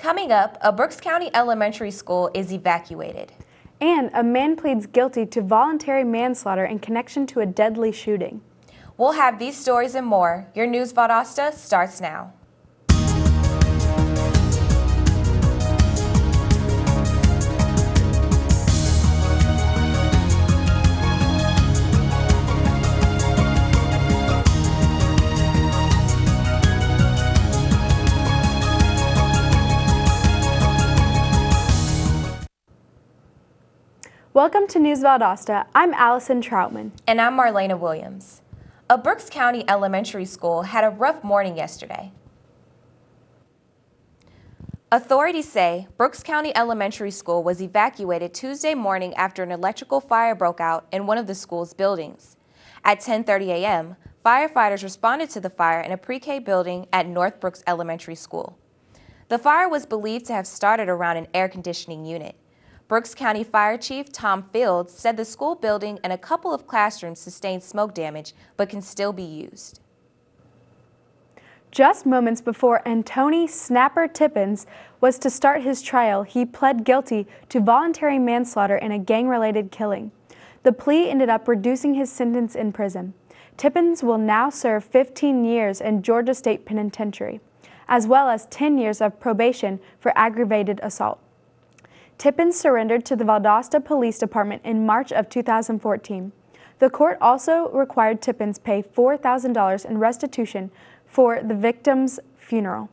Coming up, a Brooks County elementary school is evacuated. And a man pleads guilty to voluntary manslaughter in connection to a deadly shooting. We'll have these stories and more. Your News Valdosta starts now. Welcome to News Valdosta. I'm Allison Troutman. And I'm Marlena Williams. A Brooks County elementary school had a rough morning yesterday. Authorities say Brooks County Elementary School was evacuated Tuesday morning after an electrical fire broke out in one of the school's buildings. At 10:30 a.m., firefighters responded to the fire in a pre-K building at North Brooks Elementary School. The fire was believed to have started around an air conditioning unit. Brooks County Fire Chief Tom Fields said the school building and a couple of classrooms sustained smoke damage but can still be used. Just moments before Antony Snapper Tippins was to start his trial, he pled guilty to voluntary manslaughter in a gang-related killing. The plea ended up reducing his sentence in prison. Tippins will now serve 15 years in Georgia State Penitentiary, as well as 10 years of probation for aggravated assault. Tippins surrendered to the Valdosta Police Department in March of 2014. The court also required Tippins pay $4,000 in restitution for the victim's funeral.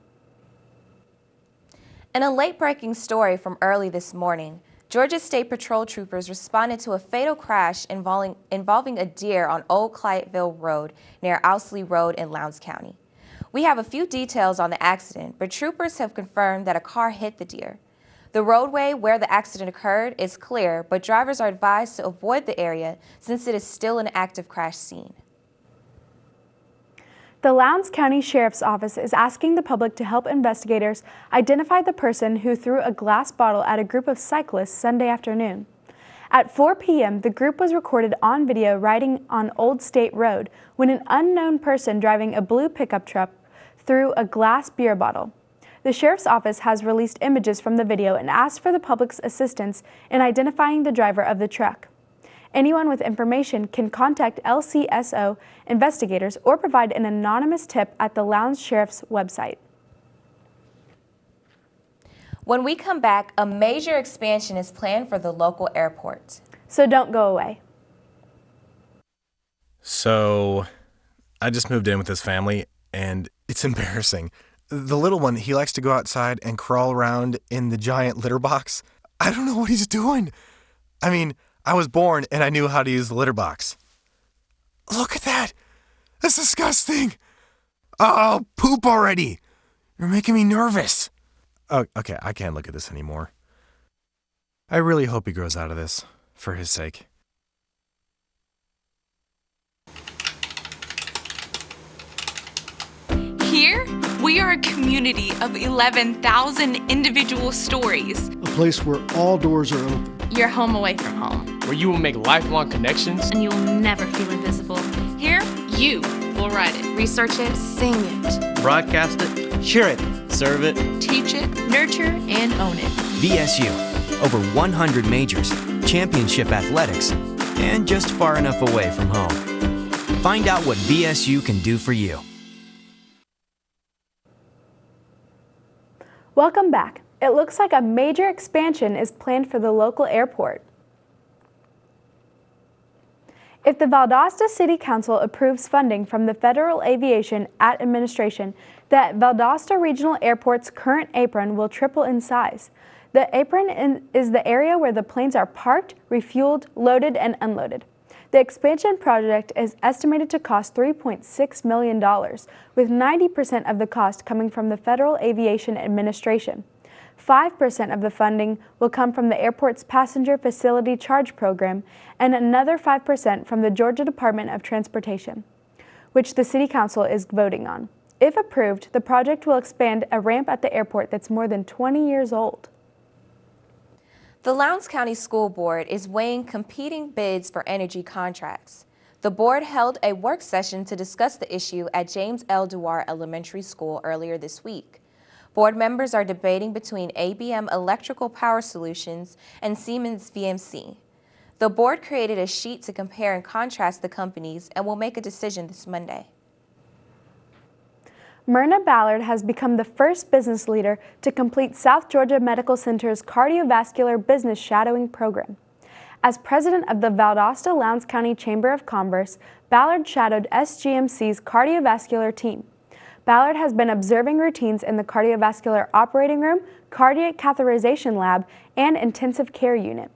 In a late-breaking story from early this morning, Georgia State Patrol troopers responded to a fatal crash involving a deer on Old Clyateville Road near Owsley Road in Lowndes County. We have a few details on the accident, but troopers have confirmed that a car hit the deer. The roadway where the accident occurred is clear, but drivers are advised to avoid the area since it is still an active crash scene. The Lowndes County Sheriff's Office is asking the public to help investigators identify the person who threw a glass bottle at a group of cyclists Sunday afternoon. At 4 p.m., the group was recorded on video riding on Old State Road when an unknown person driving a blue pickup truck threw a glass beer bottle. The Sheriff's Office has released images from the video and asked for the public's assistance in identifying the driver of the truck. Anyone with information can contact LCSO investigators or provide an anonymous tip at the Lowndes Sheriff's website. When we come back, a major expansion is planned for the local airport. So don't go away. So, I just moved in with this family, and it's embarrassing. The little one, he likes to go outside and crawl around in the giant litter box. I don't know what he's doing. I mean, I was born and I knew how to use the litter box. Look at that. That's disgusting. Oh, poop already. You're making me nervous. Oh, okay, I can't look at this anymore. I really hope he grows out of this, for his sake. Here, we are a community of 11,000 individual stories. A place where all doors are open. Your home away from home. Where you will make lifelong connections. And you will never feel invisible. Here, you will write it, research it, sing it, broadcast it, share it, serve it, teach it, nurture, and own it. VSU, over 100 majors, championship athletics, and just far enough away from home. Find out what VSU can do for you. Welcome back. It looks like a major expansion is planned for the local airport. If the Valdosta City Council approves funding from the Federal Aviation Administration, the Valdosta Regional Airport's current apron will triple in size. The apron is the area where the planes are parked, refueled, loaded, and unloaded. The expansion project is estimated to cost $3.6 million, with 90% of the cost coming from the Federal Aviation Administration. 5% of the funding will come from the airport's Passenger Facility Charge Program and another 5% from the Georgia Department of Transportation, which the City Council is voting on. If approved, the project will expand a ramp at the airport that's more than 20 years old. The Lowndes County School Board is weighing competing bids for energy contracts. The board held a work session to discuss the issue at James L. Dewar Elementary School earlier this week. Board members are debating between ABM Electrical Power Solutions and Siemens VMC. The board created a sheet to compare and contrast the companies and will make a decision this Monday. Myrna Ballard has become the first business leader to complete South Georgia Medical Center's cardiovascular business shadowing program. As president of the Valdosta-Lowndes County Chamber of Commerce, Ballard shadowed SGMC's cardiovascular team. Ballard has been observing routines in the cardiovascular operating room, cardiac catheterization lab, and intensive care unit.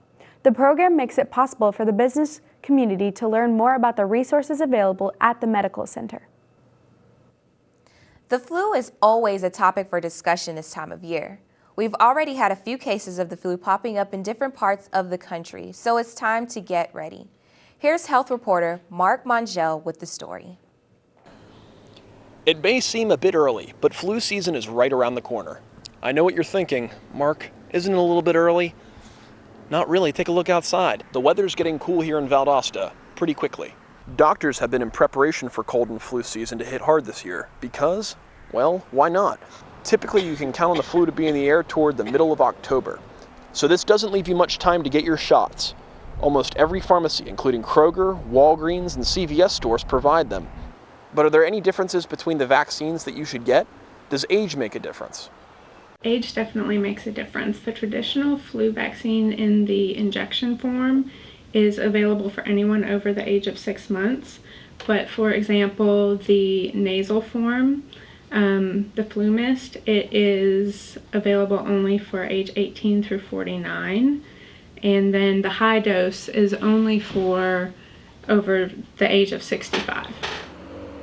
The program makes it possible for the business community to learn more about the resources available at the medical center. The flu is always a topic for discussion this time of year. We've already had a few cases of the flu popping up in different parts of the country, so it's time to get ready. Here's health reporter Mark Mongell with the story. It may seem a bit early, but flu season is right around the corner. I know what you're thinking. Mark, isn't it a little bit early? Not really. Take a look outside. The weather's getting cool here in Valdosta pretty quickly. Doctors have been in preparation for cold and flu season to hit hard this year because, well, why not? Typically, you can count on the flu to be in the air toward the middle of October. So this doesn't leave you much time to get your shots. Almost every pharmacy, including Kroger, Walgreens, and CVS stores, provide them. But are there any differences between the vaccines that you should get? Does age make a difference? Age definitely makes a difference. The traditional flu vaccine in the injection form is available for anyone over the age of 6 months. But for example, the nasal form, the flu mist, it is available only for age 18 through 49. And then the high dose is only for over the age of 65.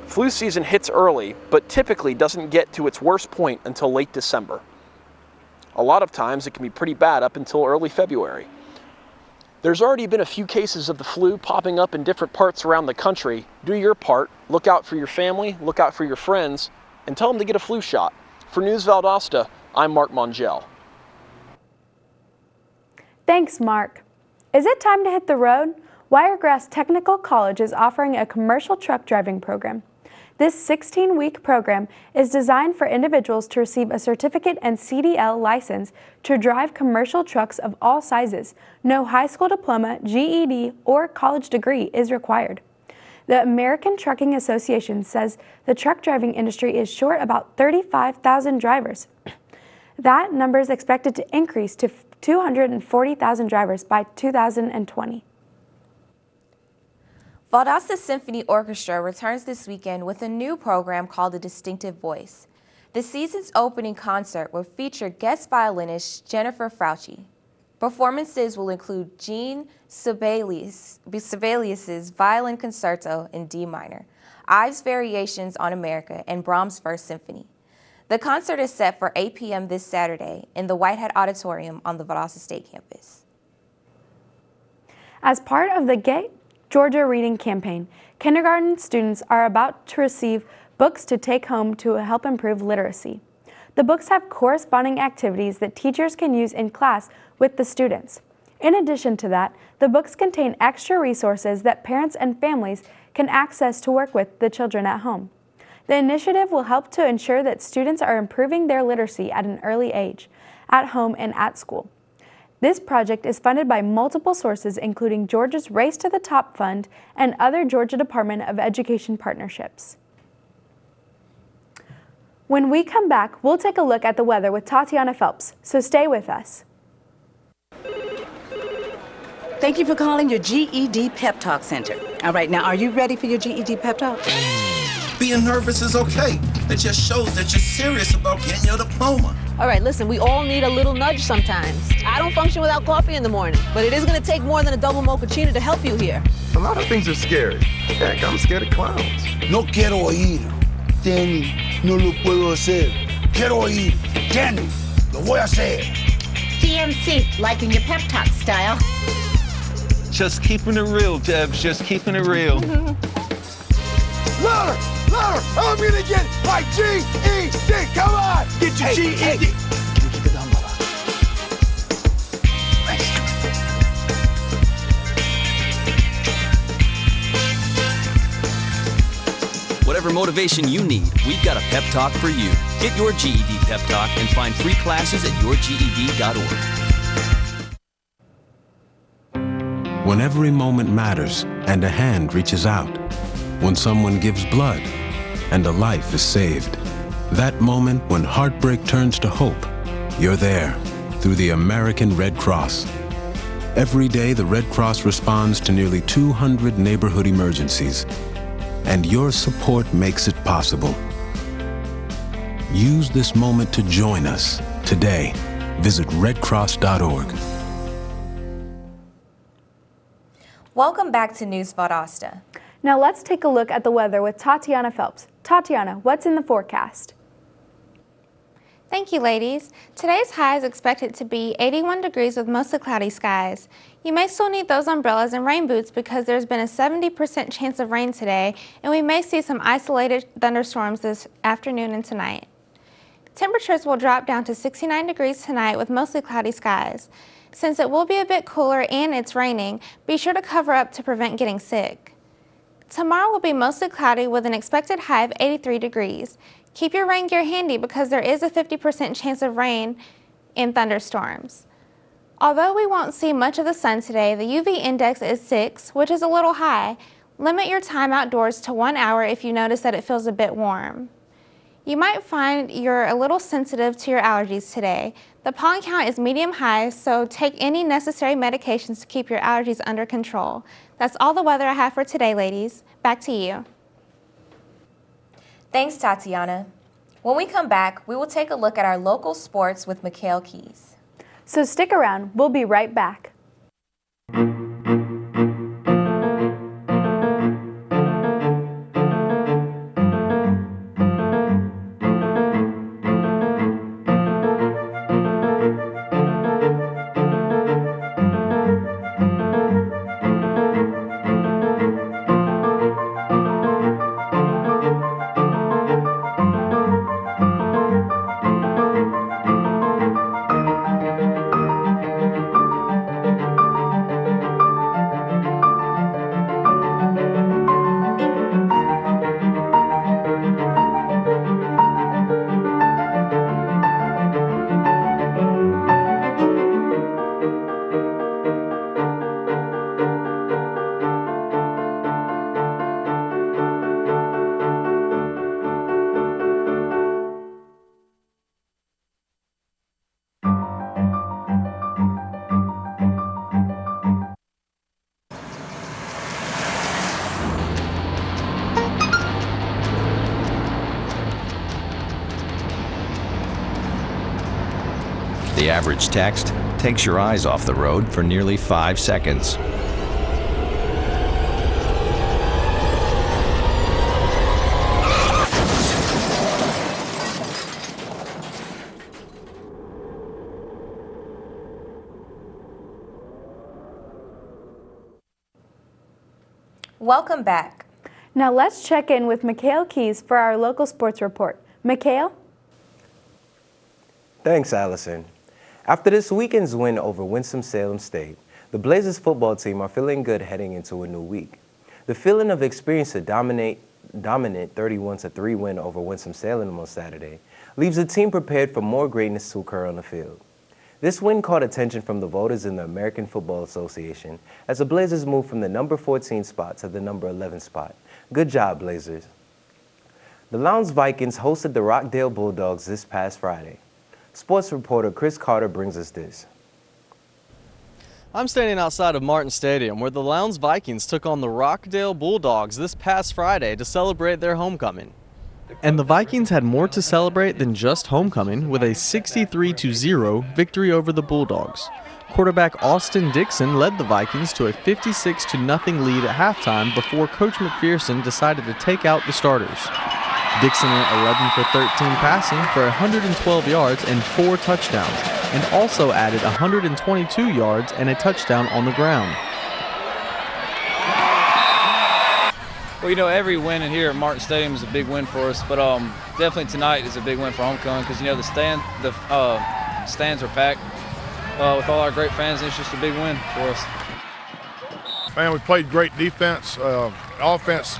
Flu season hits early, but typically doesn't get to its worst point until late December. A lot of times it can be pretty bad up until early February. There's already been a few cases of the flu popping up in different parts around the country. Do your part, look out for your family, look out for your friends, and tell them to get a flu shot. For News Valdosta, I'm Mark Mongell. Thanks, Mark. Is it time to hit the road? Wiregrass Technical College is offering a commercial truck driving program. This 16-week program is designed for individuals to receive a certificate and CDL license to drive commercial trucks of all sizes. No high school diploma, GED, or college degree is required. The American Trucking Association says the truck driving industry is short about 35,000 drivers. That number is expected to increase to 240,000 drivers by 2020. Valdosta Symphony Orchestra returns this weekend with a new program called The Distinctive Voice. The season's opening concert will feature guest violinist Jennifer Frauchi. Performances will include Jean Sibelius's Violin Concerto in D minor, Ives' Variations on America, and Brahms' First Symphony. The concert is set for 8 p.m. this Saturday in the Whitehead Auditorium on the Valdosta State Campus. As part of the Get Georgia Reading Campaign, kindergarten students are about to receive books to take home to help improve literacy. The books have corresponding activities that teachers can use in class with the students. In addition to that, the books contain extra resources that parents and families can access to work with the children at home. The initiative will help to ensure that students are improving their literacy at an early age, at home and at school. This project is funded by multiple sources, including Georgia's Race to the Top Fund and other Georgia Department of Education partnerships. When we come back, we'll take a look at the weather with Tatiana Phelps, so stay with us. Thank you for calling your GED Pep Talk Center. All right, now are you ready for your GED Pep Talk? Being nervous is okay. It just shows that you're serious about getting your diploma. All right, listen, we all need a little nudge sometimes. I don't function without coffee in the morning, but it is going to take more than a double mochaccino to help you here. A lot of things are scary. Heck, I'm scared of clowns. No quiero oír. Danny, no lo puedo hacer. Quiero oír. Danny, lo voy a hacer. DMC, liking your pep talk style. Just keeping it real, Debs, just keeping it real. Louder, louder, I'm gonna get my GED, come on! Get your GED. Hey. Keep it down, brother. Whatever motivation you need, we've got a pep talk for you. Get your GED pep talk and find free classes at yourged.org. When every moment matters and a hand reaches out, when someone gives blood and a life is saved, that moment when heartbreak turns to hope, you're there through the American Red Cross. Every day, the Red Cross responds to nearly 200 neighborhood emergencies, and your support makes it possible. Use this moment to join us today. Visit redcross.org. Welcome back to News Valdosta. Now let's take a look at the weather with Tatiana Phelps. Tatiana, what's in the forecast? Thank you, ladies. Today's high is expected to be 81 degrees with mostly cloudy skies. You may still need those umbrellas and rain boots because there's been a 70% chance of rain today, and we may see some isolated thunderstorms this afternoon and tonight. Temperatures will drop down to 69 degrees tonight with mostly cloudy skies. Since it will be a bit cooler and it's raining, be sure to cover up to prevent getting sick. Tomorrow will be mostly cloudy with an expected high of 83 degrees. Keep your rain gear handy because there is a 50% chance of rain and thunderstorms. Although we won't see much of the sun today, the UV index is 6, which is a little high. Limit your time outdoors to 1 hour if you notice that it feels a bit warm. You might find you're a little sensitive to your allergies today. The pollen count is medium high, so take any necessary medications to keep your allergies under control. That's all the weather I have for today, ladies. Back to you. Thanks, Tatiana. When we come back, we will take a look at our local sports with Mikhail Keys. So stick around, we'll be right back. The average text takes your eyes off the road for nearly 5 seconds. Welcome back. Now let's check in with Mikhail Keys for our local sports report. Mikhail? Thanks, Allison. After this weekend's win over Winston-Salem State, the Blazers football team are feeling good heading into a new week. The feeling of experience to dominant 31-3 win over Winston-Salem on Saturday leaves the team prepared for more greatness to occur on the field. This win caught attention from the voters in the American Football Association as the Blazers moved from the number 14 spot to the number 11 spot. Good job, Blazers. The Lowndes Vikings hosted the Rockdale Bulldogs this past Friday. Sports reporter Chris Carter brings us this. I'm standing outside of Martin Stadium where the Lowndes Vikings took on the Rockdale Bulldogs this past Friday to celebrate their homecoming. And the Vikings had more to celebrate than just homecoming with a 63-0 victory over the Bulldogs. Quarterback Austin Dixon led the Vikings to a 56-0 lead at halftime before Coach McPherson decided to take out the starters. Dixon went 11 for 13 passing for 112 yards and 4 touchdowns, and also added 122 yards and a touchdown on the ground. Well, you know, every win in here at Martin Stadium is a big win for us, but definitely tonight is a big win for homecoming because, you know, the stands are packed with all our great fans, and it's just a big win for us. Man, we played great defense. Offense,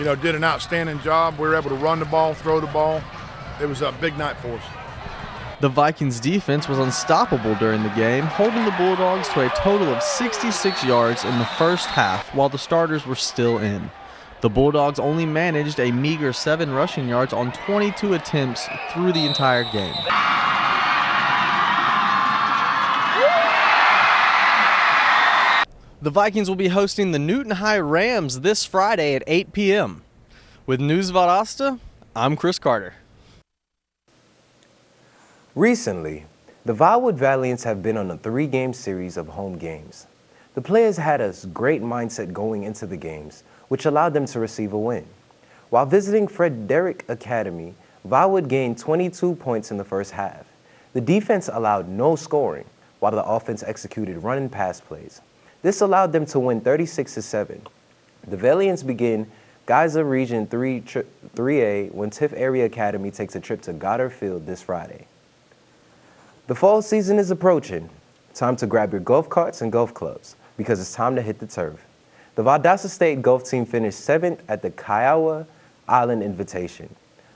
did an outstanding job. We were able to run the ball, throw the ball. It was a big night for us. The Vikings defense was unstoppable during the game, holding the Bulldogs to a total of 66 yards in the first half while the starters were still in. The Bulldogs only managed a meager 7 rushing yards on 22 attempts through the entire game. The Vikings will be hosting the Newton High Rams this Friday at 8 p.m. With News Valdosta, I'm Chris Carter. Recently, the Wildwood Valiants have been on a 3-game series of home games. The players had a great mindset going into the games, which allowed them to receive a win. While visiting Frederick Academy, Wildwood gained 22 points in the first half. The defense allowed no scoring, while the offense executed run and pass plays. This allowed them to win 36-7. The Valiants begin Geyser Region 3A when Tiff Area Academy takes a trip to Goddard Field this Friday. The fall season is approaching. Time to grab your golf carts and golf clubs because it's time to hit the turf. The Valdosta State golf team finished 7th at the Kiowa Island Invitation.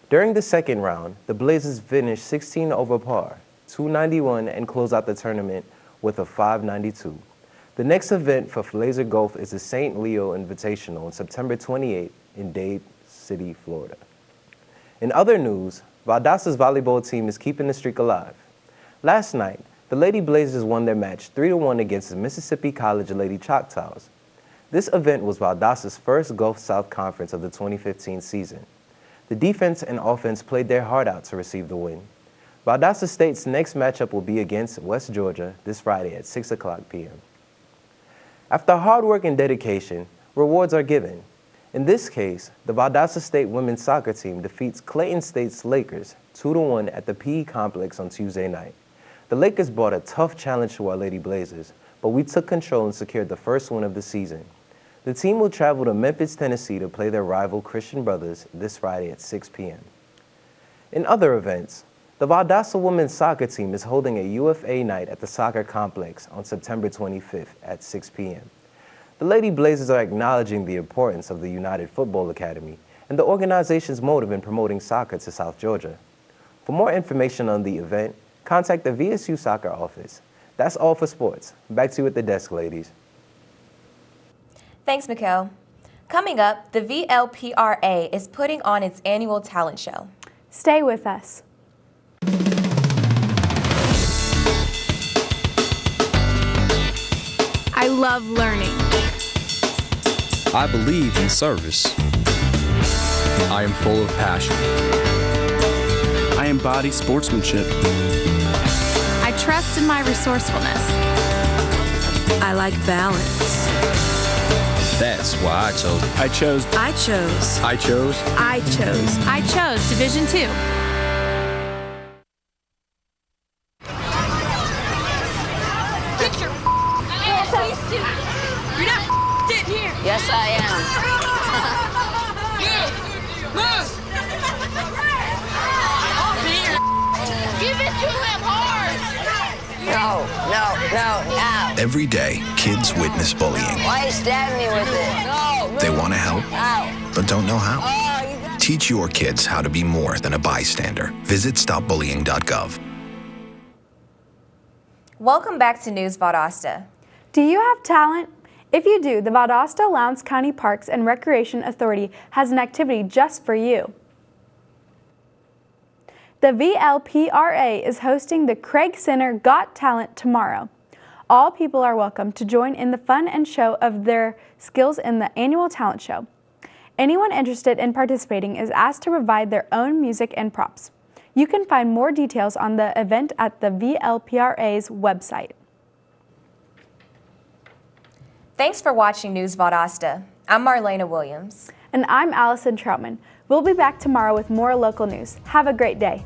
During the second round, the Blazers finished 16 over par, 291, and closed out the tournament with a 592. The next event for Blazer Golf is the St. Leo Invitational on September 28th in Dade City, Florida. In other news, Valdosta's volleyball team is keeping the streak alive. Last night, the Lady Blazers won their match 3-1 against the Mississippi College Lady Choctaws. This event was Valdosta's first Gulf South Conference of the 2015 season. The defense and offense played their heart out to receive the win. Valdosta State's next matchup will be against West Georgia this Friday at 6 o'clock p.m. After hard work and dedication, rewards are given. In this case, the Valdosta State women's soccer team defeats Clayton State's Lakers 2-1 at the PE Complex on Tuesday night. The Lakers brought a tough challenge to our Lady Blazers, but we took control and secured the first win of the season. The team will travel to Memphis, Tennessee to play their rival Christian Brothers this Friday at 6 p.m. In other events, the Valdosta women's soccer team is holding a UFA night at the soccer complex on September 25th at 6 p.m. The Lady Blazers are acknowledging the importance of the United Football Academy and the organization's motive in promoting soccer to South Georgia. For more information on the event, contact the VSU Soccer office. That's all for sports. Back to you at the desk, ladies. Thanks, Mikkel. Coming up, the VLPRA is putting on its annual talent show. Stay with us. I love learning. I believe in service. I am full of passion. I embody sportsmanship. I trust in my resourcefulness. I like balance. That's why I chose Division II. Get your ass suit. You're not in here. Yes, I am. Move. Give it to him hard. No. Every day, kids witness bullying. Why you stabbing me with it? No. They want to help, Ow. but don't know how. Oh, Teach your kids how to be more than a bystander. Visit stopbullying.gov. Welcome back to News Valdosta. Do you have talent? If you do, the Valdosta Lowndes County Parks and Recreation Authority has an activity just for you. The VLPRA is hosting the Craig Center Got Talent tomorrow. All people are welcome to join in the fun and show of their skills in the annual talent show. Anyone interested in participating is asked to provide their own music and props. You can find more details on the event at the VLPRA's website. Thanks for watching News Valdosta. I'm Marlena Williams. And I'm Allison Troutman. We'll be back tomorrow with more local news. Have a great day.